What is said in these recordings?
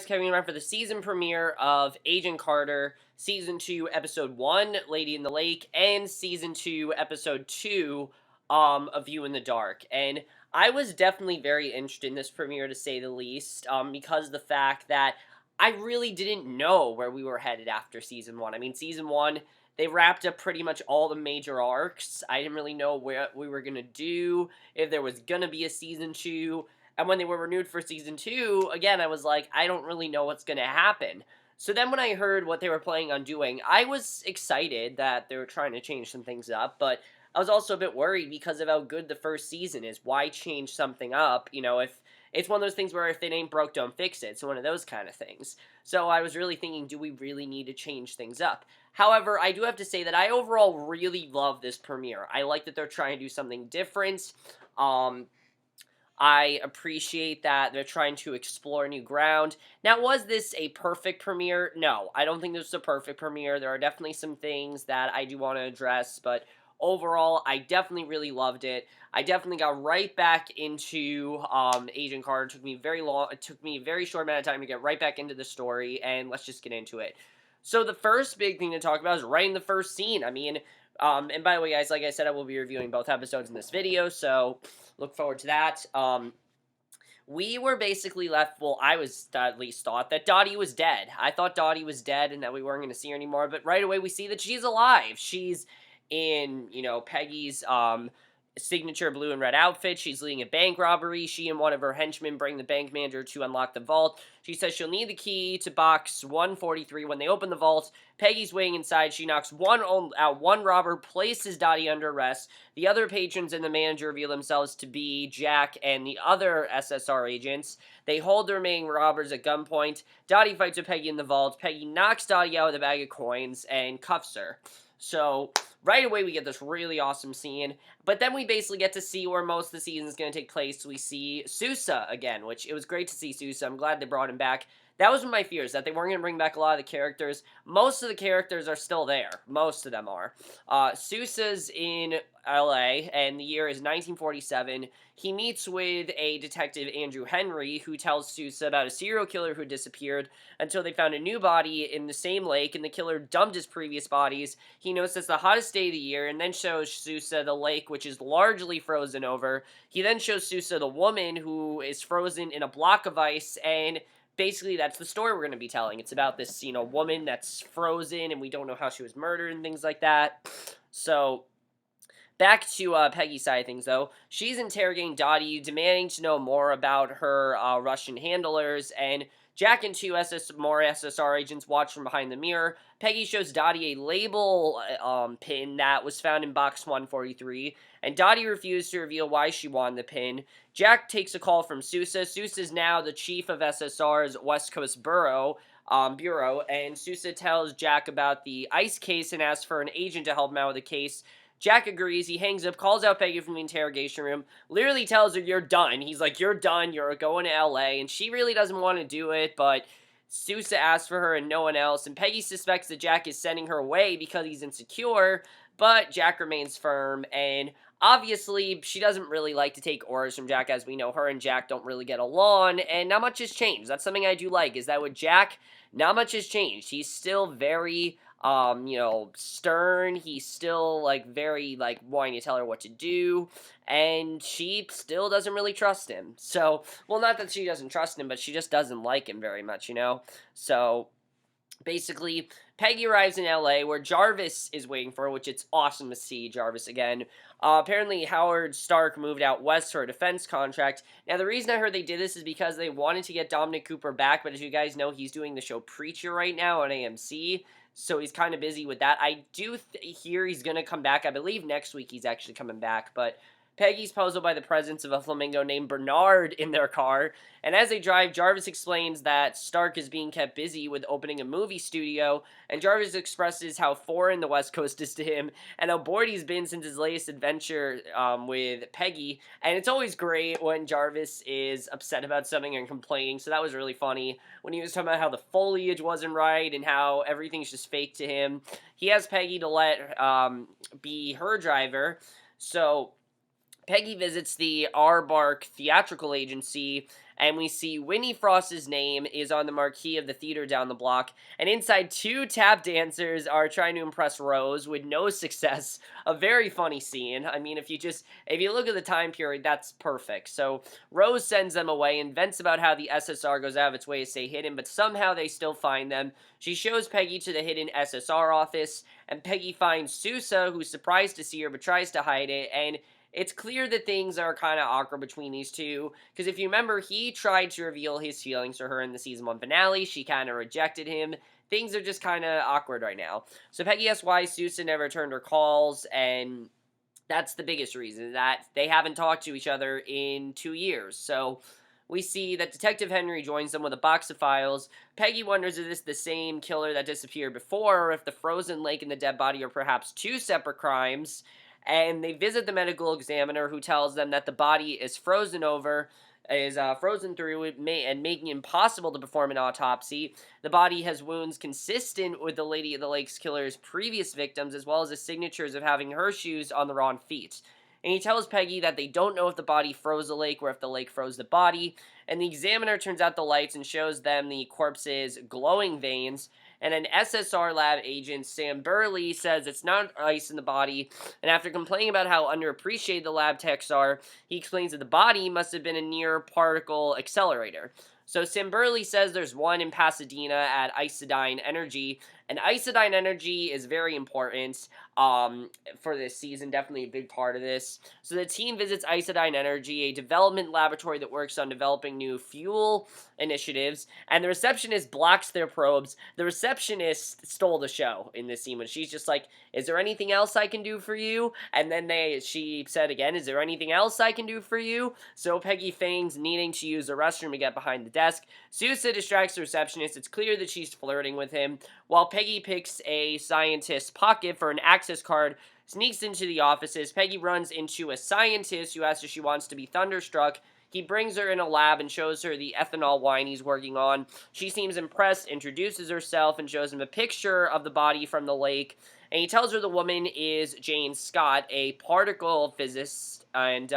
Coming around for the season premiere of Agent Carter, Season 2, Episode 1, Lady in the Lake, and Season 2, Episode 2, A View in the Dark. And I was definitely very interested in this premiere, to say the least, because of the fact that I really didn't know where we were headed after Season 1. I mean, Season 1, they wrapped up pretty much all the major arcs. I didn't really know what we were going to do, if there was going to be a Season 2, and when they were renewed for Season 2, again, I was like, I don't really know what's going to happen. So then when I heard what they were planning on doing, I was excited that they were trying to change some things up, but I was also a bit worried because of how good the first season is. Why change something up, if it's one of those things where if it ain't broke, don't fix it. So one of those kind of things. So I was really thinking, do we really need to change things up? However, I do have to say that I overall really love this premiere. I like that they're trying to do something different. I appreciate that they're trying to explore new ground. Now, was this a perfect premiere? No, I don't think this was a perfect premiere. There are definitely some things that I do want to address, but overall, I definitely really loved it. I definitely got right back into Agent Carter. It took me a very short amount of time to get right back into the story, and let's just get into it. So the first big thing to talk about is right in the first scene. I mean, and by the way, guys, like I said, I will be reviewing both episodes in this video, so look forward to that. We were basically left, well, I was at least thought that Dottie was dead. I thought Dottie was dead and that we weren't going to see her anymore, but right away we see that she's alive. She's in, Peggy's, signature blue and red outfit. She's leading a bank robbery. She and one of her henchmen bring the bank manager to unlock the vault. She says she'll need the key to box 143 when they open the vault. Peggy's waiting inside. She knocks out one robber, places Dottie under arrest. The other patrons and the manager reveal themselves to be Jack and the other SSR agents. They hold the remaining robbers at gunpoint. Dottie fights with Peggy in the vault. Peggy knocks Dottie out with a bag of coins and cuffs her. So right away, we get this really awesome scene, but then we basically get to see where most of the season is going to take place. We see Sousa again, which it was great to see Sousa. I'm glad they brought him back. That was one of my fears, that they weren't going to bring back a lot of the characters. Most of the characters are still there. Most of them are. Sousa's in LA, and the year is 1947. He meets with a detective, Andrew Henry, who tells Sousa about a serial killer who disappeared until they found a new body in the same lake, and the killer dumped his previous bodies. He knows it's the hottest day of the year, and then shows Sousa the lake, which is largely frozen over. He then shows Sousa the woman, who is frozen in a block of ice, and basically, that's the story we're going to be telling. It's about this, woman that's frozen, and we don't know how she was murdered and things like that. So, back to Peggy's side of things, though. She's interrogating Dottie, demanding to know more about her Russian handlers, and Jack and more SSR agents watch from behind the mirror. Peggy shows Dottie a label pin that was found in box 143, and Dottie refused to reveal why she wanted the pin. Jack takes a call from Sousa. Sousa is now the chief of SSR's West Coast Bureau, and Sousa tells Jack about the ICE case and asks for an agent to help him out with the case. Jack agrees. He hangs up, calls out Peggy from the interrogation room, literally tells her, you're done. He's like, you're done, you're going to LA, and she really doesn't want to do it, but Sousa asks for her and no one else, and Peggy suspects that Jack is sending her away because he's insecure, but Jack remains firm, and obviously, she doesn't really like to take orders from Jack. As we know, her and Jack don't really get along, and not much has changed. That's something I do like, is that with Jack, not much has changed. He's still very stern. He's still, very, wanting to tell her what to do, and she still doesn't really trust him. So, well, not that she doesn't trust him, but she just doesn't like him very much, So, basically, Peggy arrives in LA, where Jarvis is waiting for her, which it's awesome to see Jarvis again. Apparently, Howard Stark moved out west for a defense contract. Now, the reason I heard they did this is because they wanted to get Dominic Cooper back, but as you guys know, he's doing the show Preacher right now on AMC, so he's kind of busy with that. I do hear he's going to come back. I believe next week he's actually coming back, but Peggy's puzzled by the presence of a flamingo named Bernard in their car, and as they drive, Jarvis explains that Stark is being kept busy with opening a movie studio, and Jarvis expresses how foreign the West Coast is to him, and how bored he's been since his latest adventure with Peggy, and it's always great when Jarvis is upset about something and complaining, so that was really funny, when he was talking about how the foliage wasn't right, and how everything's just fake to him. He has Peggy to let be her driver, so Peggy visits the Aardvark theatrical agency, and we see Whitney Frost's name is on the marquee of the theater down the block, and inside two tap dancers are trying to impress Rose with no success. A very funny scene. I mean, if you look at the time period, that's perfect. So Rose sends them away and vents about how the SSR goes out of its way to stay hidden, but somehow they still find them. She shows Peggy to the hidden SSR office, and Peggy finds Sousa, who's surprised to see her but tries to hide it, and it's clear that things are kind of awkward between these two, because if you remember, he tried to reveal his feelings to her in the season 1 finale. She kind of rejected him. Things are just kind of awkward right now. So Peggy asks why Sousa never returned her calls, and that's the biggest reason, that they haven't talked to each other in 2 years. So we see that Detective Henry joins them with a box of files. Peggy wonders if this is the same killer that disappeared before, or if the frozen lake and the dead body are perhaps two separate crimes. And they visit the medical examiner, who tells them that the body is frozen through it, and making it impossible to perform an autopsy. The body has wounds consistent with the Lady of the Lakes killer's previous victims, as well as the signatures of having her shoes on the wrong feet. And he tells Peggy that they don't know if the body froze the lake or if the lake froze the body. And the examiner turns out the lights and shows them the corpse's glowing veins. And an SSR lab agent, Sam Burley, says it's not ice in the body. And after complaining about how underappreciated the lab techs are, he explains that the body must have been a near particle accelerator. So Sam Burley says there's one in Pasadena at Isodyne Energy, and Isodyne Energy is very important for this season, definitely a big part of this. So the team visits Isodyne Energy, a development laboratory that works on developing new fuel initiatives, and the receptionist blocks their probes. The receptionist stole the show in this scene when she's just like, is there anything else I can do for you? And then she said again, is there anything else I can do for you? So Peggy feigns needing to use the restroom to get behind the desk. Sousa distracts the receptionist. It's clear that she's flirting with him, while Peggy picks a scientist's pocket for an access card, sneaks into the offices. Peggy runs into a scientist who asks if she wants to be thunderstruck. He brings her in a lab and shows her the ethanol wine he's working on. She seems impressed, introduces herself, and shows him a picture of the body from the lake. And he tells her the woman is Jane Scott, a particle physicist. And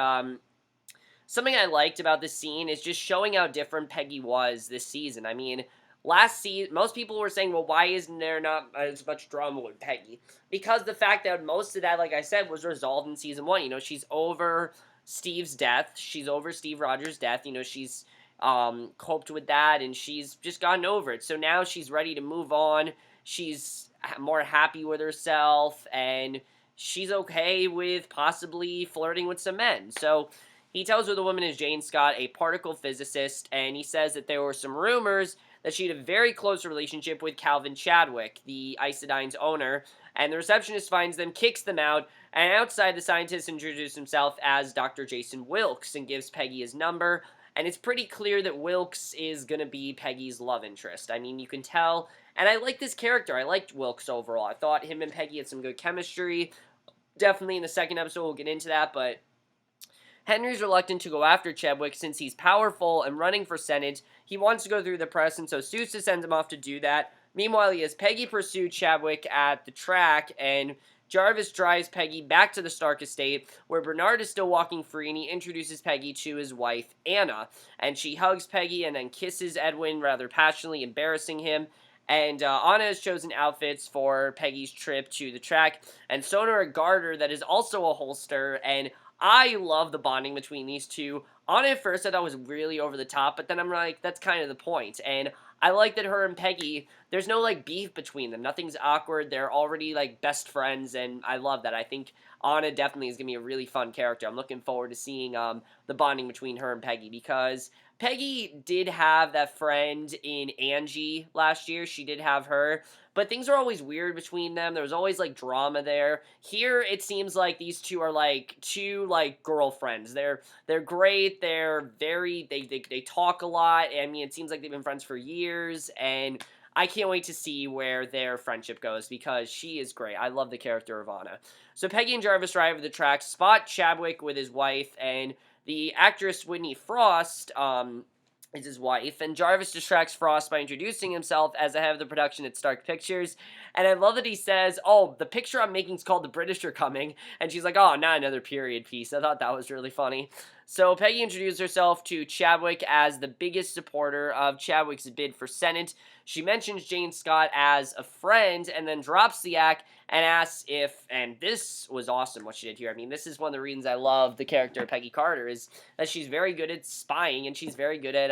something I liked about this scene is just showing how different Peggy was this season. I mean, last season, most people were saying, well, why isn't there not as much drama with Peggy? Because the fact that most of that, like I said, was resolved in season 1. You know, she's over Steve's death. She's over Steve Rogers' death. You know, she's coped with that, and she's just gotten over it. So now she's ready to move on. She's more happy with herself, and she's okay with possibly flirting with some men. So he tells her the woman is Jane Scott, a particle physicist, and he says that there were some rumors that she had a very close relationship with Calvin Chadwick, the Isodyne's owner, and the receptionist finds them, kicks them out, and outside the scientist introduces himself as Dr. Jason Wilkes and gives Peggy his number, and it's pretty clear that Wilkes is going to be Peggy's love interest. I mean, you can tell, and I like this character. I liked Wilkes overall. I thought him and Peggy had some good chemistry. Definitely in the second episode we'll get into that, but Henry's reluctant to go after Chadwick since he's powerful and running for Senate. He wants to go through the press, and so Sousa sends him off to do that. Meanwhile, he has Peggy pursue Chadwick at the track, and Jarvis drives Peggy back to the Stark estate, where Bernard is still walking free, and he introduces Peggy to his wife, Anna. And she hugs Peggy and then kisses Edwin rather passionately, embarrassing him. And Anna has chosen outfits for Peggy's trip to the track, and sewn her a garter that is also a holster, and I love the bonding between these two. Anna at first I thought was really over the top, but then I'm like, that's kind of the point. And I like that her and Peggy, there's no like beef between them. Nothing's awkward. They're already like best friends, and I love that. I think Anna definitely is going to be a really fun character. I'm looking forward to seeing the bonding between her and Peggy, because Peggy did have that friend in Angie last year. She did have her, but things are always weird between them. There was always like drama there. Here it seems like these two are like two like girlfriends. They're great. They're very they talk a lot. I mean, it seems like they've been friends for years, and I can't wait to see where their friendship goes, because she is great. I love the character of Anna. So Peggy and Jarvis drive to the track, spot Chadwick with his wife, and the actress Whitney Frost is his wife, and Jarvis distracts Frost by introducing himself as the head of the production at Stark Pictures. And I love that he says, oh, the picture I'm making is called The British Are Coming, and she's like, oh, not another period piece. I thought that was really funny. So Peggy introduced herself to Chadwick as the biggest supporter of Chadwick's bid for Senate. She mentions Jane Scott as a friend and then drops the act and asks if, and this was awesome what she did here. I mean, this is one of the reasons I love the character of Peggy Carter is that she's very good at spying and she's very good at,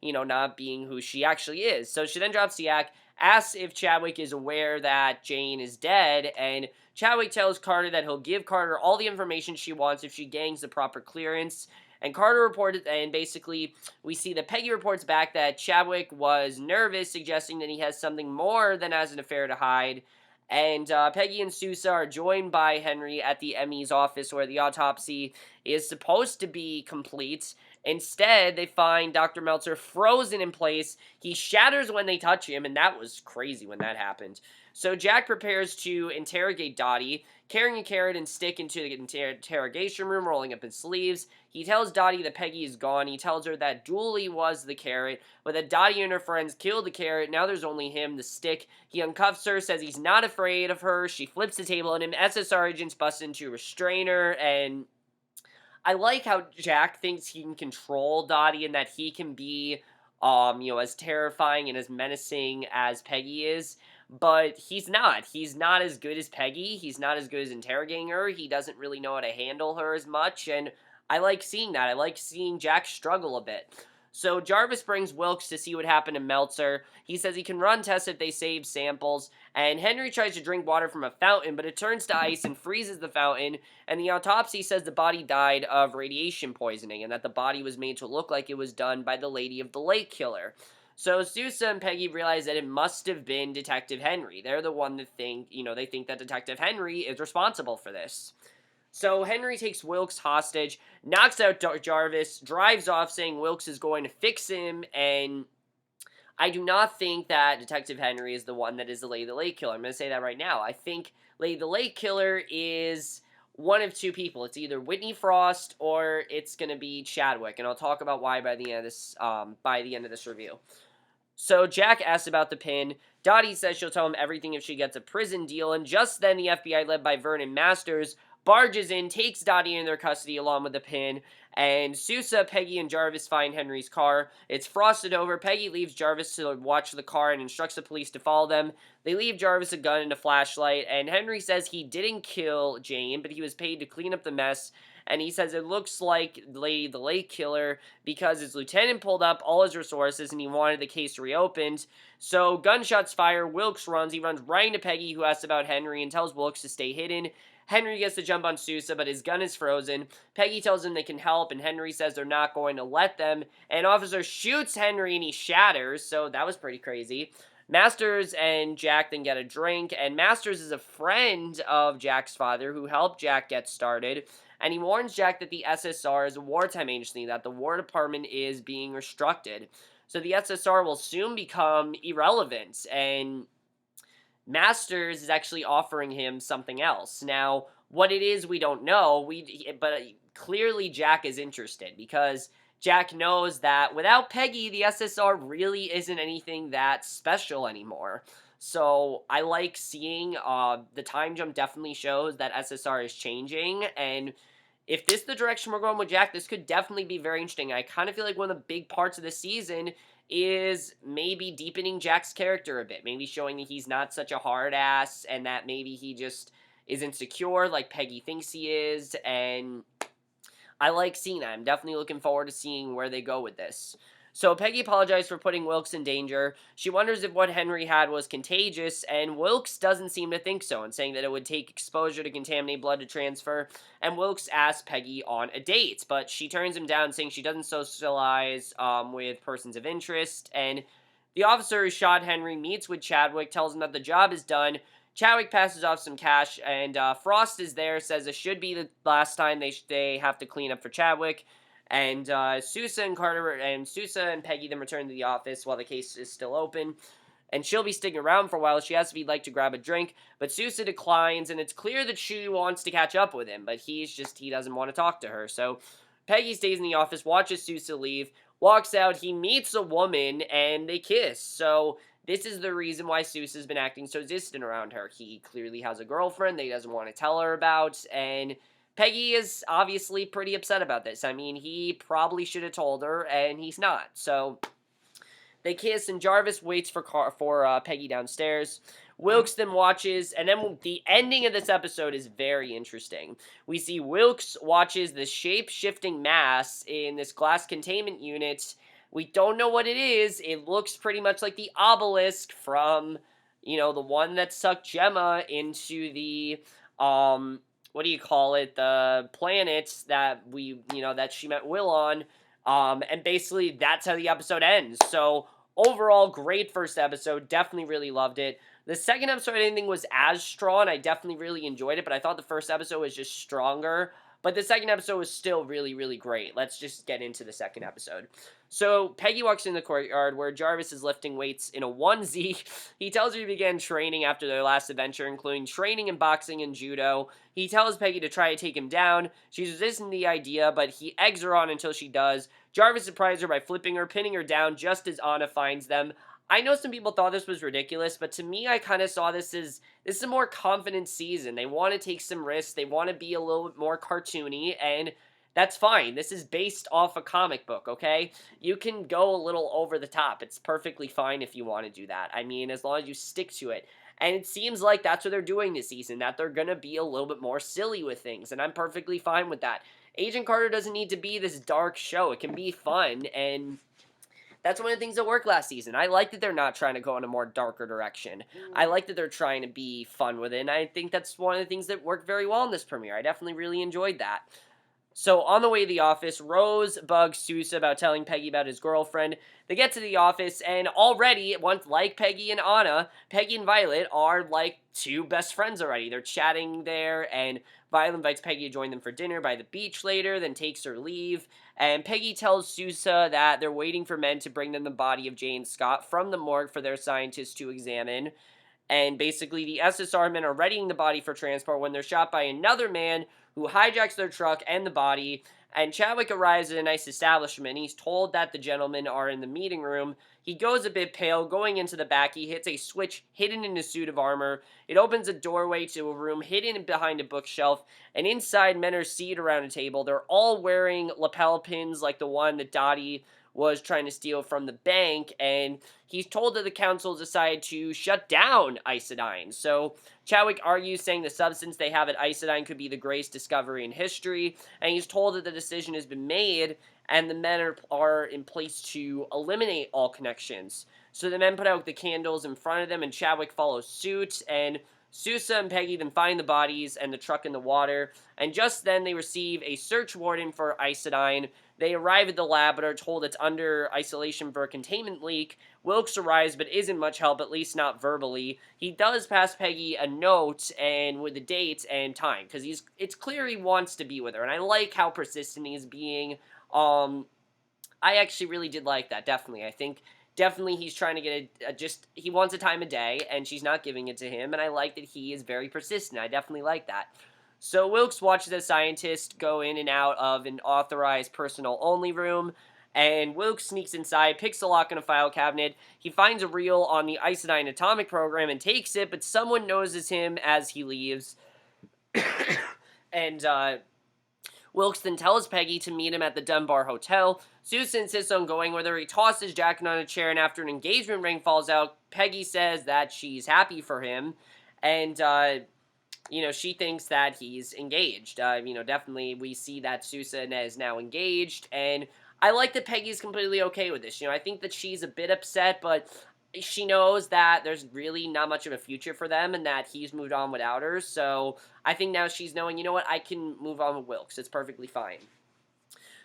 not being who she actually is. So she then drops the act, asks if Chadwick is aware that Jane is dead, and Chadwick tells Carter that he'll give Carter all the information she wants if she gains the proper clearance. And Carter reported, and basically, we see that Peggy reports back that Chadwick was nervous, suggesting that he has something more than as an affair to hide. And Peggy and Sousa are joined by Henry at the ME's office where the autopsy is supposed to be complete. Instead, they find Dr. Meltzer frozen in place. He shatters when they touch him, and that was crazy when that happened. So Jack prepares to interrogate Dottie, carrying a carrot and stick into the interrogation room, rolling up his sleeves. He tells Dottie that Peggy is gone. He tells her that Dooley was the carrot, but that Dottie and her friends killed the carrot. Now there's only him, the stick. He uncuffs her, says he's not afraid of her. She flips the table on him. SSR agents bust into restrain her, and I like how Jack thinks he can control Dottie and that he can be, as terrifying and as menacing as Peggy is. But he's not. He's not as good as Peggy. He's not as good as interrogating her. He doesn't really know how to handle her as much, and I like seeing that. I like seeing Jack struggle a bit. So Jarvis brings Wilkes to see what happened to Meltzer. He says he can run tests if they save samples, and Henry tries to drink water from a fountain, but it turns to ice and freezes the fountain, and the autopsy says the body died of radiation poisoning, and that the body was made to look like it was done by the Lady of the Lake killer. So Sousa and Peggy realize that it must have been Detective Henry. They're the one that they think that Detective Henry is responsible for this. So Henry takes Wilkes hostage, knocks out Jarvis, drives off saying Wilkes is going to fix him, and I do not think that Detective Henry is the one that is the Lady of the Lake killer. I'm going to say that right now. I think Lady of the Lake killer is one of two people. It's either Whitney Frost or it's going to be Chadwick, and I'll talk about why by the end of this review. So Jack asks about the pin. Dottie says she'll tell him everything if she gets a prison deal, and just then the FBI, led by Vernon Masters, barges in, takes Dottie in their custody along with the pin, and Sousa, Peggy, and Jarvis find Henry's car. It's frosted over. Peggy leaves Jarvis to watch the car and instructs the police to follow them. They leave Jarvis a gun and a flashlight, and Henry says he didn't kill Jane, but he was paid to clean up the mess. And he says it looks like Lady the Lake killer because his lieutenant pulled up all his resources and he wanted the case reopened. So gunshots fire, Wilkes runs. He runs right into Peggy, who asks about Henry and tells Wilkes to stay hidden. Henry gets to jump on Sousa, but his gun is frozen. Peggy tells him they can help, and Henry says they're not going to let them. An officer shoots Henry and he shatters, so that was pretty crazy. Masters and Jack then get a drink, and Masters is a friend of Jack's father who helped Jack get started. And he warns Jack that the SSR is a wartime agency, that the War Department is being restructured. So the SSR will soon become irrelevant, and Masters is actually offering him something else. Now, what it is, we don't know, but clearly Jack is interested, because Jack knows that without Peggy, the SSR really isn't anything that special anymore. So I like seeing the time jump definitely shows that SSR is changing, and if this is the direction we're going with Jack, this could definitely be very interesting. I kind of feel like one of the big parts of the season is maybe deepening Jack's character a bit, maybe showing that he's not such a hard ass and that maybe he just is insecure like Peggy thinks he is, and I like seeing that. I'm definitely looking forward to seeing where they go with this. So Peggy apologized for putting Wilkes in danger. She wonders if what Henry had was contagious, and Wilkes doesn't seem to think so, and saying that it would take exposure to contaminate blood to transfer. And Wilkes asks Peggy on a date, but she turns him down, saying she doesn't socialize with persons of interest. And the officer who shot Henry meets with Chadwick, tells him that the job is done. Chadwick passes off some cash, and Frost is there, says it should be the last time they have to clean up for Chadwick. And Sousa and Peggy then return to the office while the case is still open. And she'll be sticking around for a while. She asks if he'd like to grab a drink, but Sousa declines, and it's clear that she wants to catch up with him, but he doesn't want to talk to her. So Peggy stays in the office, watches Sousa leave, walks out, he meets a woman, and they kiss. So this is the reason why Sousa's been acting so distant around her. He clearly has a girlfriend that he doesn't want to tell her about, and Peggy is obviously pretty upset about this. I mean, he probably should have told her, and he's not. So they kiss, and Jarvis waits for Peggy downstairs. Wilkes then watches, and then the ending of this episode is very interesting. We see Wilkes watches the shape-shifting mass in this glass containment unit. We don't know what it is. It looks pretty much like the obelisk from, the one that sucked Gemma into the, what do you call it? The planets that that she met Will on. And basically, that's how the episode ends. So, overall, great first episode. Definitely really loved it. The second episode, I didn't think was as strong. I definitely really enjoyed it, but I thought the first episode was just stronger. But the second episode was still really, really great. Let's just get into the second episode. So, Peggy walks in the courtyard where Jarvis is lifting weights in a onesie. He tells her he began training after their last adventure, including training in boxing and judo. He tells Peggy to try to take him down. She's resisting the idea, but he eggs her on until she does. Jarvis surprises her by flipping her, pinning her down just as Anna finds them. I know some people thought this was ridiculous, but to me, I kind of saw this as a more confident season. They want to take some risks. They want to be a little bit more cartoony, and that's fine. This is based off a comic book, okay? You can go a little over the top. It's perfectly fine if you want to do that. I mean, as long as you stick to it. And it seems like that's what they're doing this season, that they're going to be a little bit more silly with things, and I'm perfectly fine with that. Agent Carter doesn't need to be this dark show. It can be fun, and that's one of the things that worked last season. I like that they're not trying to go in a more darker direction. I like that they're trying to be fun with it, and I think that's one of the things that worked very well in this premiere. I definitely really enjoyed that. So, on the way to the office, Rose bugs Sousa about telling Peggy about his girlfriend. They get to the office, and already, like Peggy and Anna, Peggy and Violet are like two best friends already. They're chatting there, and Violet invites Peggy to join them for dinner by the beach later, then takes her leave. And Peggy tells Sousa that they're waiting for men to bring them the body of Jane Scott from the morgue for their scientists to examine. And basically, the SSR men are readying the body for transport when they're shot by another man who hijacks their truck and the body. And Chadwick arrives at a nice establishment. He's told that the gentlemen are in the meeting room. He goes a bit pale. Going into the back, he hits a switch hidden in his suit of armor. It opens a doorway to a room hidden behind a bookshelf. And inside, men are seated around a table. They're all wearing lapel pins like the one that Dottie was trying to steal from the bank, and he's told that the council decided to shut down Isodyne. So Chadwick argues, saying the substance they have at Isodyne could be the greatest discovery in history, and he's told that the decision has been made, and the men are in place to eliminate all connections. So the men put out the candles in front of them, and Chadwick follows suit, and Sousa and Peggy then find the bodies and the truck in the water, and just then they receive a search warrant for Isodyne. They arrive at the lab but are told it's under isolation for a containment leak. Wilkes arrives but isn't much help, at least not verbally. He does pass Peggy a note and with the date and time, because it's clear he wants to be with her, and I like how persistent he's being. I actually really did like that, definitely. I think definitely he's trying to get he wants a time of day, and she's not giving it to him, and I like that he is very persistent. I definitely like that. So Wilkes watches a scientist go in and out of an authorized personal-only room, and Wilkes sneaks inside, picks a lock in a file cabinet. He finds a reel on the Isodyne atomic program and takes it, but someone notices him as he leaves. And Wilkes then tells Peggy to meet him at the Dunbar Hotel. Sousa insists on going with her. He tosses his jacket on a chair, and after an engagement ring falls out, Peggy says that she's happy for him, and she thinks that he's engaged. Definitely we see that Sousa is now engaged, and I like that Peggy's completely okay with this. I think that she's a bit upset, but she knows that there's really not much of a future for them, and that he's moved on without her, so I think now she's knowing, you know what, I can move on with Wilkes. It's perfectly fine.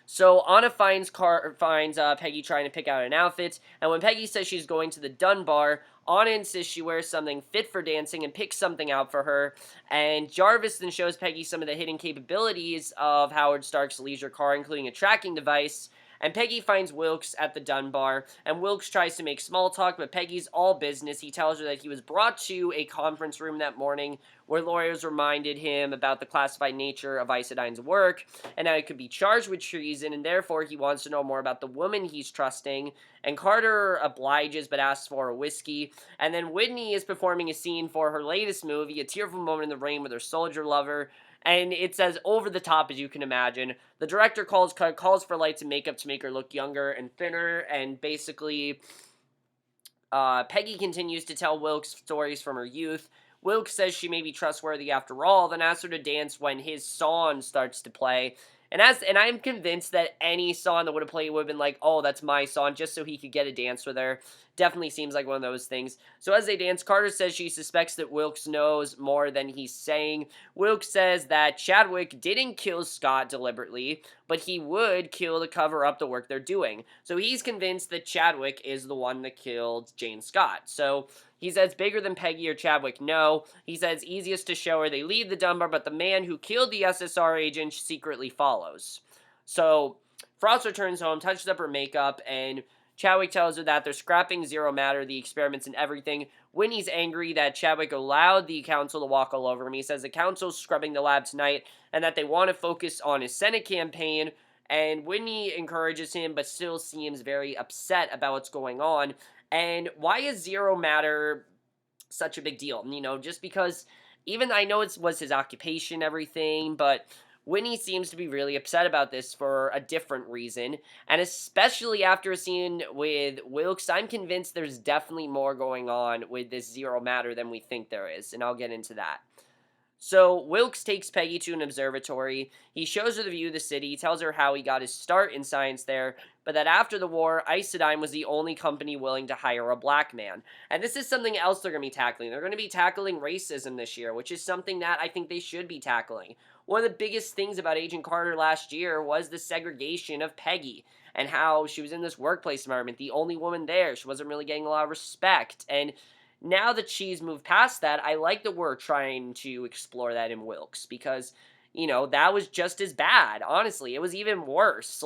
So Anna finds Peggy trying to pick out an outfit, and when Peggy says she's going to the Dunbar, Anna insists she wears something fit for dancing and picks something out for her, and Jarvis then shows Peggy some of the hidden capabilities of Howard Stark's leisure car, including a tracking device, and Peggy finds Wilkes at the Dunbar, and Wilkes tries to make small talk, but Peggy's all business. He tells her that he was brought to a conference room that morning where lawyers reminded him about the classified nature of Isodyne's work, and how he could be charged with treason, and therefore he wants to know more about the woman he's trusting. And Carter obliges but asks for a whiskey, and then Whitney is performing a scene for her latest movie, A Tearful Moment in the Rain, with her soldier lover. and it says over the top, as you can imagine. The director calls for lights and makeup to make her look younger and thinner, and basically, Peggy continues to tell Wilkes stories from her youth. Wilkes says she may be trustworthy after all, then asks her to dance when his song starts to play. And I'm convinced that any song that would have played would have been like, oh, that's my song, just so he could get a dance with her. Definitely seems like one of those things. So as they dance, Carter says she suspects that Wilkes knows more than he's saying. Wilkes says that Chadwick didn't kill Scott deliberately, but he would kill to cover up the work they're doing. So he's convinced that Chadwick is the one that killed Jane Scott. So he says bigger than Peggy or Chadwick, no. He says easiest to show her. They leave the Dunbar, but the man who killed the SSR agent secretly follows. So Frost returns home, touches up her makeup, and Chadwick tells her that they're scrapping Zero Matter, the experiments and everything. Whitney's angry that Chadwick allowed the council to walk all over him. He says the council's scrubbing the lab tonight and that they want to focus on his Senate campaign. And Whitney encourages him, but still seems very upset about what's going on. And why is Zero Matter such a big deal? You know, just because, even I know it was his occupation, everything, but Whitney seems to be really upset about this for a different reason, and especially after a scene with Wilkes, I'm convinced there's definitely more going on with this Zero Matter than we think there is, and I'll get into that. So, Wilkes takes Peggy to an observatory. He shows her the view of the city, tells her how he got his start in science there, but that after the war, Isodyne was the only company willing to hire a black man. And this is something else they're going to be tackling. They're going to be tackling racism this year, which is something that I think they should be tackling. One of the biggest things about Agent Carter last year was the segregation of Peggy and how she was in this workplace environment, the only woman there. She wasn't really getting a lot of respect. And now that she's moved past that, I like that we're trying to explore that in Wilkes because, you know, that was just as bad. Honestly, it was even worse.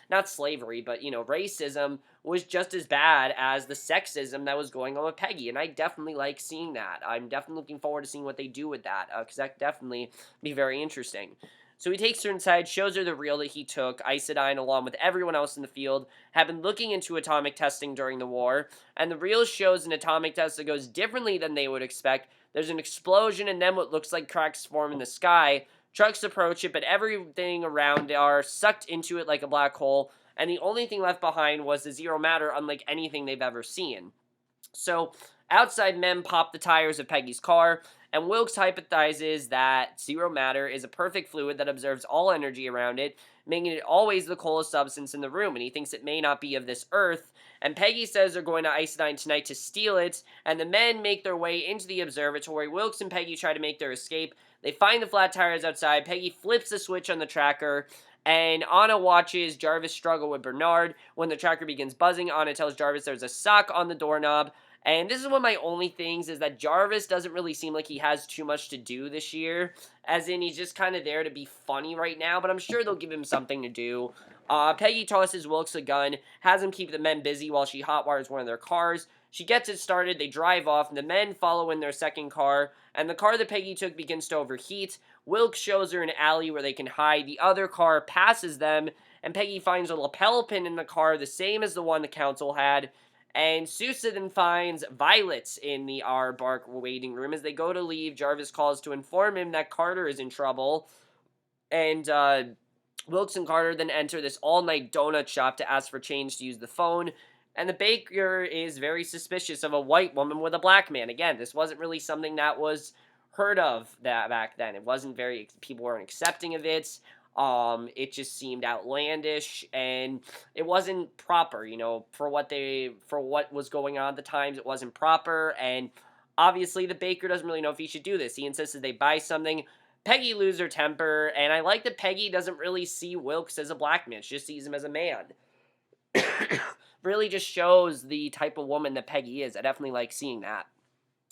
Not slavery, but, you know, racism was just as bad as the sexism that was going on with Peggy. And I definitely like seeing that. I'm definitely looking forward to seeing what they do with that because that definitely be very interesting. So he takes her inside, shows her the reel that he took. Isodyne, along with everyone else in the field, have been looking into atomic testing during the war, and the reel shows an atomic test that goes differently than they would expect. There's an explosion and then what looks like cracks form in the sky. Trucks approach it, but everything around are sucked into it like a black hole, and the only thing left behind was the Zero Matter, unlike anything they've ever seen. So, outside men pop the tires of Peggy's car, and Wilkes hypothesizes that Zero Matter is a perfect fluid that observes all energy around it, making it always the coldest substance in the room, and he thinks it may not be of this earth. And Peggy says they're going to Isodyne tonight to steal it, and the men make their way into the observatory. Wilkes and Peggy try to make their escape. They find the flat tires outside. Peggy flips the switch on the tracker, and Anna watches Jarvis struggle with Bernard. When the tracker begins buzzing, Anna tells Jarvis there's a sock on the doorknob. And this is one of my only things, is that Jarvis doesn't really seem like he has too much to do this year. As in, he's just kind of there to be funny right now, but I'm sure they'll give him something to do. Peggy tosses Wilkes a gun, has him keep the men busy while she hotwires one of their cars. She gets it started, they drive off, and the men follow in their second car, and the car that Peggy took begins to overheat. Wilkes shows her an alley where they can hide. The other car passes them, and Peggy finds a lapel pin in the car, the same as the one the council had. And Sousa then finds Violet in the Bark waiting room. As they go to leave, Jarvis calls to inform him that Carter is in trouble. And Wilkes and Carter then enter this all-night donut shop to ask for change to use the phone. And the baker is very suspicious of a white woman with a black man. Again, this wasn't really something that was heard of back then. It wasn't people weren't accepting of it. It just seemed outlandish, and it wasn't proper, you know, for what was going on at the times. It wasn't proper, and obviously the baker doesn't really know if he should do this. He insists that they buy something. Peggy loses her temper, and I like that Peggy doesn't really see Wilkes as a black man. She just sees him as a man. Really just shows the type of woman that Peggy is. I definitely like seeing that.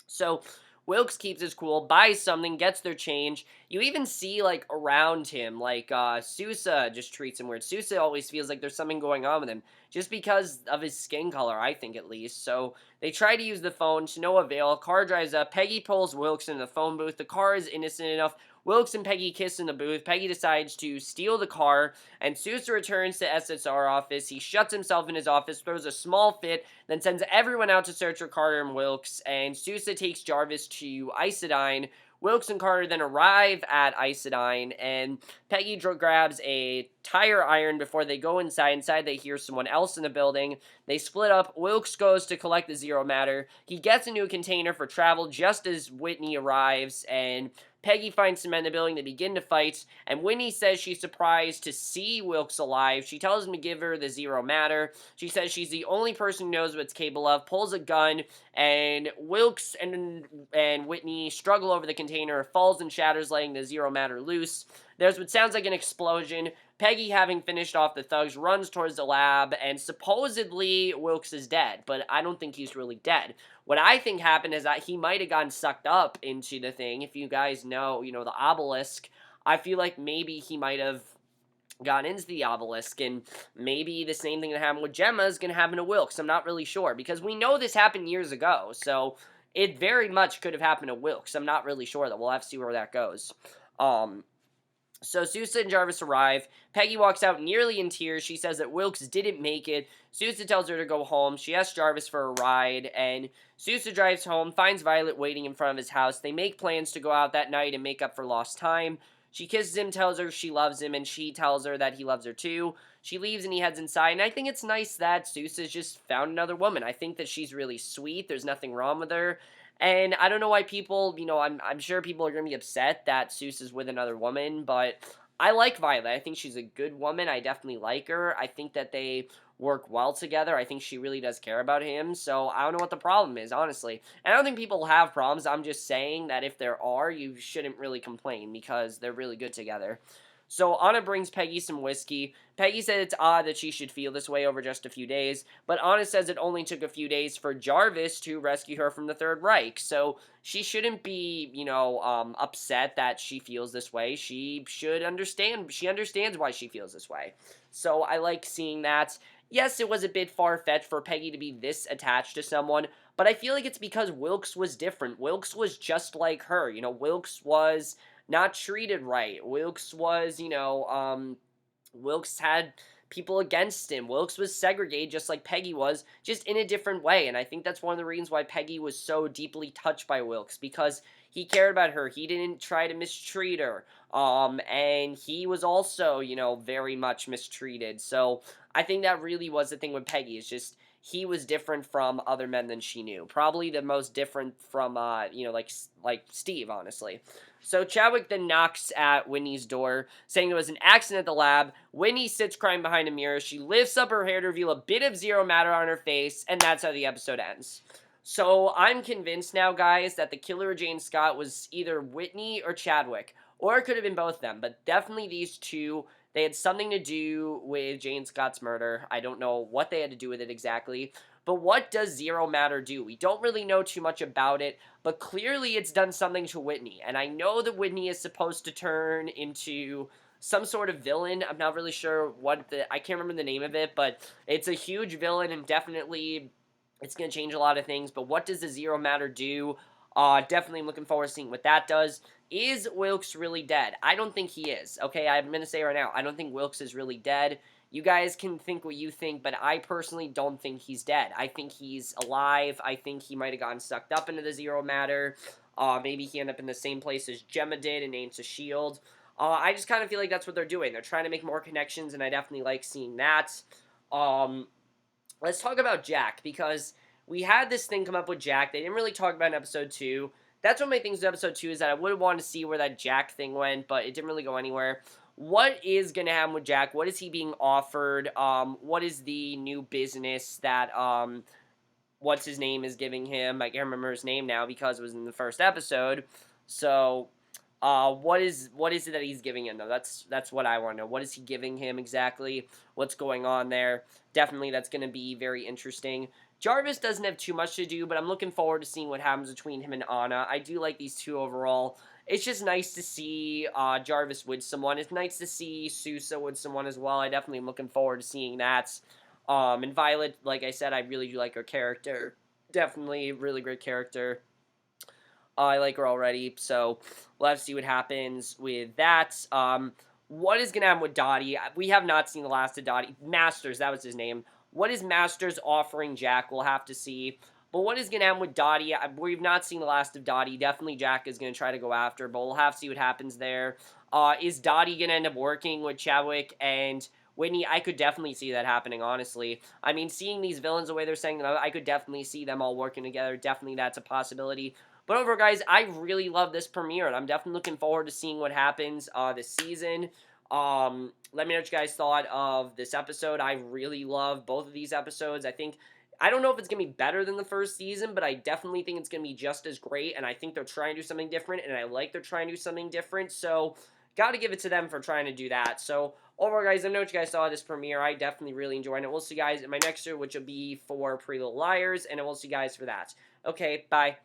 So Wilkes keeps his cool, buys something, gets their change. You even see, like, around him, like, Sousa just treats him weird. Sousa always feels like there's something going on with him, just because of his skin color, I think, at least. So they try to use the phone to no avail. Car drives up. Peggy pulls Wilkes into the phone booth. The car is innocent enough. Wilkes and Peggy kiss in the booth. Peggy decides to steal the car, and Sousa returns to SSR office. He shuts himself in his office, throws a small fit, then sends everyone out to search for Carter and Wilkes, and Sousa takes Jarvis to Isodyne, Wilkes and Carter then arrive at Isodyne, and Peggy grabs a tire iron before they go inside. Inside, they hear someone else in the building. They split up. Wilkes goes to collect the zero matter. He gets a new container for travel just as Whitney arrives, and Peggy finds some men in the building. They begin to fight, and Whitney says she's surprised to see Wilkes alive. She tells him to give her the zero matter. She says she's the only person who knows what it's capable of, pulls a gun, and Wilkes and Whitney struggle over the container, falls and shatters, letting the zero matter loose. There's what sounds like an explosion. Peggy, having finished off the thugs, runs towards the lab, and supposedly Wilkes is dead, but I don't think he's really dead. What I think happened is that he might have gotten sucked up into the thing. If you guys know, the obelisk, I feel like maybe he might have gotten into the obelisk, and maybe the same thing that happened with Gemma is going to happen to Wilkes. I'm not really sure, because we know this happened years ago, so it very much could have happened to Wilkes. I'm not really sure, though. We'll have to see where that goes. So Sousa and Jarvis arrive. Peggy walks out nearly in tears. She says that Wilkes didn't make it. Sousa tells her to go home. She asks Jarvis for a ride, and Sousa drives home, finds Violet waiting in front of his house. They make plans to go out that night and make up for lost time. She kisses him, tells her she loves him, and she tells her that he loves her too. She leaves and he heads inside, and I think it's nice that Sousa's just found another woman. I think that she's really sweet. There's nothing wrong with her. And I don't know why people, I'm sure people are going to be upset that Sousa's with another woman, but I like Violet. I think she's a good woman. I definitely like her. I think that they work well together. I think she really does care about him, so I don't know what the problem is, honestly. And I don't think people have problems. I'm just saying that if there are, you shouldn't really complain because they're really good together. So Anna brings Peggy some whiskey. Peggy said it's odd that she should feel this way over just a few days, but Anna says it only took a few days for Jarvis to rescue her from the Third Reich, so she shouldn't be, upset that she feels this way. She should understand. She understands why she feels this way. So I like seeing that. Yes, it was a bit far-fetched for Peggy to be this attached to someone, but I feel like it's because Wilkes was different. Wilkes was just like her. Wilkes was not treated right. Wilkes was, Wilkes had people against him. Wilkes was segregated just like Peggy was, just in a different way. And I think that's one of the reasons why Peggy was so deeply touched by Wilkes, because he cared about her. He didn't try to mistreat her. And he was also, very much mistreated. So I think that really was the thing with Peggy, is just he was different from other men than she knew. Probably the most different from, like Steve, honestly. So Chadwick then knocks at Whitney's door, saying there was an accident at the lab. Whitney sits crying behind a mirror. She lifts up her hair to reveal a bit of zero matter on her face, and that's how the episode ends. So I'm convinced now, guys, that the killer of Jane Scott was either Whitney or Chadwick, or it could have been both of them, but definitely these two. They had something to do with Jane Scott's murder. I don't know what they had to do with it exactly. But what does zero matter do? We don't really know too much about it, but clearly it's done something to Whitney. And I know that Whitney is supposed to turn into some sort of villain. I'm not really sure I can't remember the name of it, but it's a huge villain, and definitely it's going to change a lot of things. But what does the zero matter do? Definitely I'm looking forward to seeing what that does. Is Wilkes really dead? I don't think he is. Okay, I'm going to say right now, I don't think Wilkes is really dead. You guys can think what you think, but I personally don't think he's dead. I think he's alive. I think he might have gotten sucked up into the zero matter. Maybe he ended up in the same place as Gemma did and aims a shield. I just kind of feel like that's what they're doing. They're trying to make more connections, and I definitely like seeing that. Let's talk about Jack, because we had this thing come up with Jack. They didn't really talk about in episode 2. That's one of my things with episode 2, is that I would have wanted to see where that Jack thing went, but it didn't really go anywhere. What is going to happen with Jack? What is he being offered? What is the new business that, what's his name is giving him? I can't remember his name now because it was in the first episode. So, what is it that he's giving him, though? That's what I want to know. What is he giving him exactly? What's going on there? Definitely that's going to be very interesting. Jarvis doesn't have too much to do, but I'm looking forward to seeing what happens between him and Anna. I do like these two overall. It's just nice to see Jarvis with someone. It's nice to see Sousa with someone as well. I definitely am looking forward to seeing that. And Violet, like I said, I really do like her character. Definitely a really great character. I like her already, so we'll have to see what happens with that. What is going to happen with Dottie? We have not seen the last of Dottie. Masters, that was his name. What is Masters offering Jack? We'll have to see. But what is going to happen with Dottie? We've not seen the last of Dottie. Definitely Jack is going to try to go after, but we'll have to see what happens there. Is Dottie going to end up working with Chadwick and Whitney? I could definitely see that happening, honestly. I mean, seeing these villains the way they're saying them, I could definitely see them all working together. Definitely that's a possibility. But overall, guys, I really love this premiere, and I'm definitely looking forward to seeing what happens this season. Let me know what you guys thought of this episode. I really love both of these episodes. I don't know if it's going to be better than the first season, but I definitely think it's going to be just as great, and I think they're trying to do something different, and I like they're trying to do something different, so got to give it to them for trying to do that. So, overall, guys, let me know what you guys thought of this premiere. I definitely really enjoyed it. We'll see you guys in my next video, which will be for Pretty Little Liars, and we'll see you guys for that. Okay, bye.